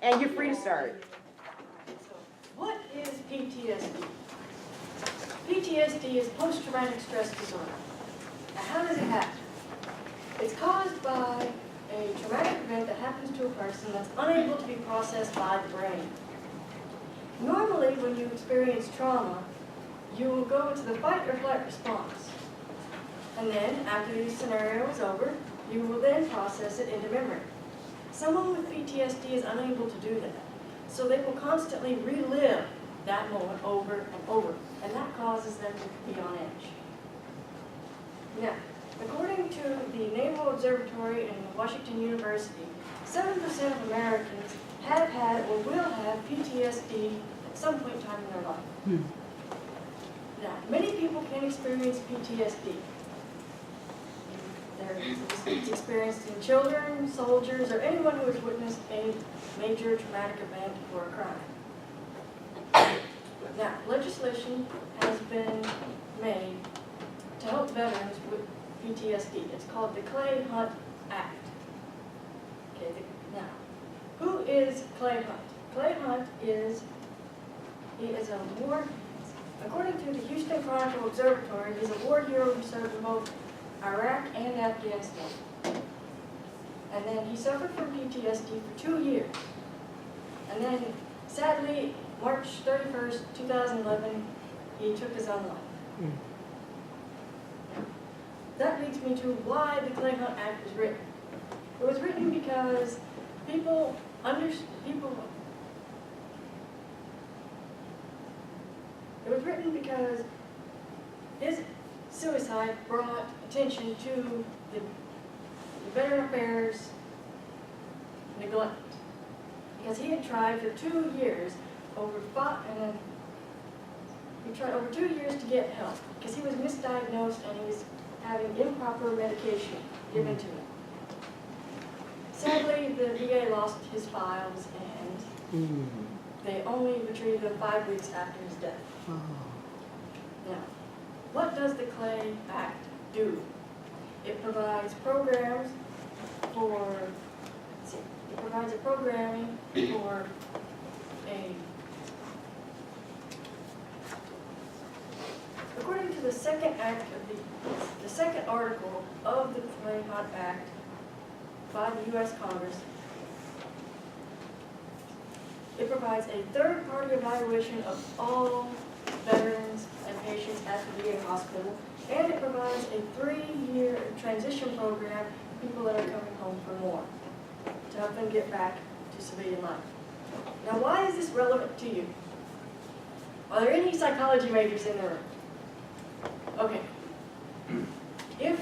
And you're free to start. So, what is PTSD? PTSD is post-traumatic stress disorder. Now, how does it happen? It's caused by a traumatic event that happens to a person that's unable to be processed by the brain. Normally, when you experience trauma, you will go into the fight or flight response. And then, after the scenario is over, you will then process it into memory. Someone with PTSD is unable to do that. So they will constantly relive that moment over and over. And that causes them to be on edge. Now, according to the Naval Observatory in Washington University, 7% of Americans have had or will have PTSD at some point in time in their life. Now, many people can experience PTSD. It's experienced in children, soldiers, or anyone who has witnessed a major traumatic event or a crime. Now, legislation has been made to help veterans with PTSD. It's called the Clay Hunt Act. Okay, now, who is Clay Hunt? Clay Hunt is a war, according to the Houston Chronicle Observatory, he's a war hero who served in both Iraq and Afghanistan. And then he suffered from PTSD for 2 years. And then, sadly, March 31st, 2011, he took his own life. That leads me to why the Clay Hunt Act was written. It was written because it was written because his suicide brought attention to the Veteran Affairs neglect. Because he had tried for 2 years, he tried over 2 years to get help because he was misdiagnosed and he was having improper medication given to him. Sadly, the VA lost his files and they only retrieved them 5 weeks after his death. Now, what does the Clay Act do? It provides programs for, it provides a programming for according to the second act of the second article of the Clay Hunt Act by the U.S. Congress, it provides a third-party evaluation of all veterans and patients at the VA hospital, and it provides a 3-year transition program for people that are coming home for more to help them get back to civilian life. Now, why is this relevant to you? Are there any psychology majors in the room? Okay. If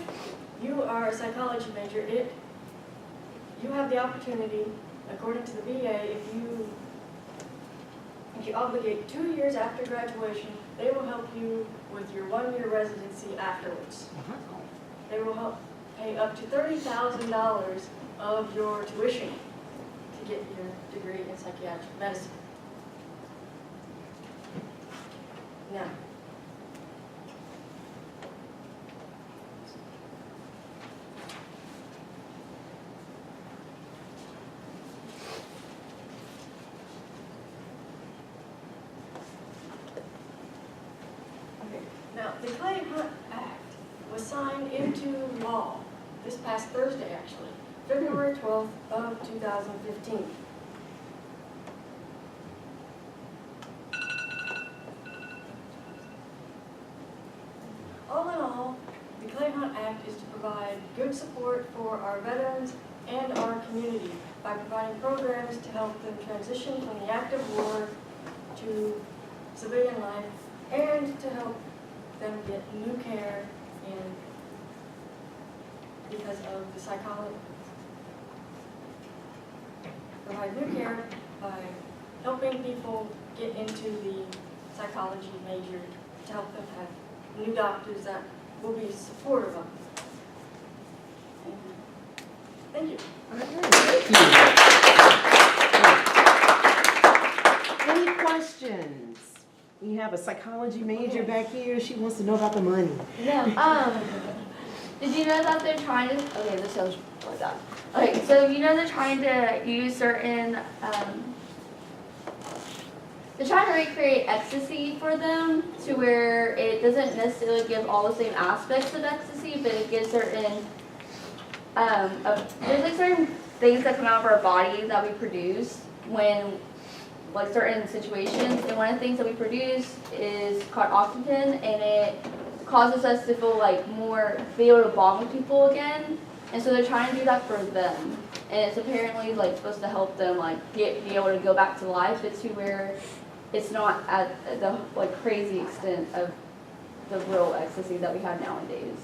you are a psychology major, you have the opportunity, according to the VA, if you obligate 2 years after graduation, they will help you with your 1-year residency afterwards. They will help pay up to $30,000 of your tuition to get your degree in psychiatric medicine. Now, the Clay Hunt Act was signed into law this past Thursday, actually, February 12th of 2015. All in all, the Clay Hunt Act is to provide good support for our veterans and our community by providing programs to help them transition from the active war to civilian life and to help them get new care because of the psychology. Provide new care by helping people get into the psychology major to help them have new doctors that will be supportive of them. Thank you. Any questions? We have a psychology major back here. She wants to know about the money. Yeah. Did you know that they're trying to? Okay, this sounds like that. Okay, so you know they're trying to use certain, they're trying to recreate ecstasy for them to where it doesn't necessarily give all the same aspects of ecstasy, but it gives certain, there's like certain things that come out of our body that we produce when like certain situations, and one of the things that we produce is called oxytocin, and it causes us to feel like be able to bond with people again, and so they're trying to do that for them, and it's apparently like supposed to help them like be able to go back to life, but to where it's not at the like crazy extent of the real ecstasy that we have nowadays,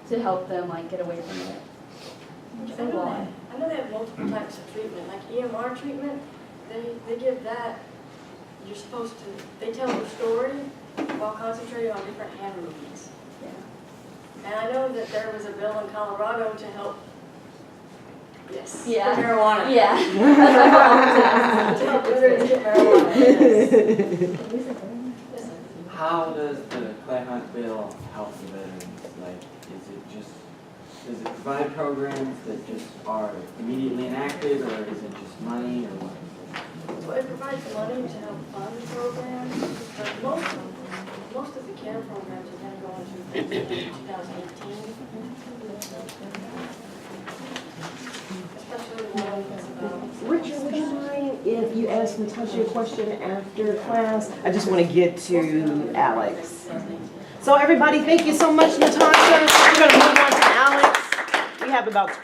to help them like get away from it. I know they have multiple types of treatment, like EMR treatment, they give that, you're supposed to, they tell the story while concentrating on different hand movements. Yeah. And I know that there was a bill in Colorado to help, yes, Yeah. for marijuana. Yeah. To help veterans get marijuana, yes. Yes. How does the Clay Hunt bill help the veterans? Like, does it provide programs that just are immediately enacted, or is it just money, or what? So it provides money to help fund the programs, but most of the care programs are going to go into 2018. Especially the one that's about. Richard, would you mind if you ask Natasha a question after class? I just want to get to Alex. So everybody, thank you so much, Natasha. We're going to move on to Alex. We have about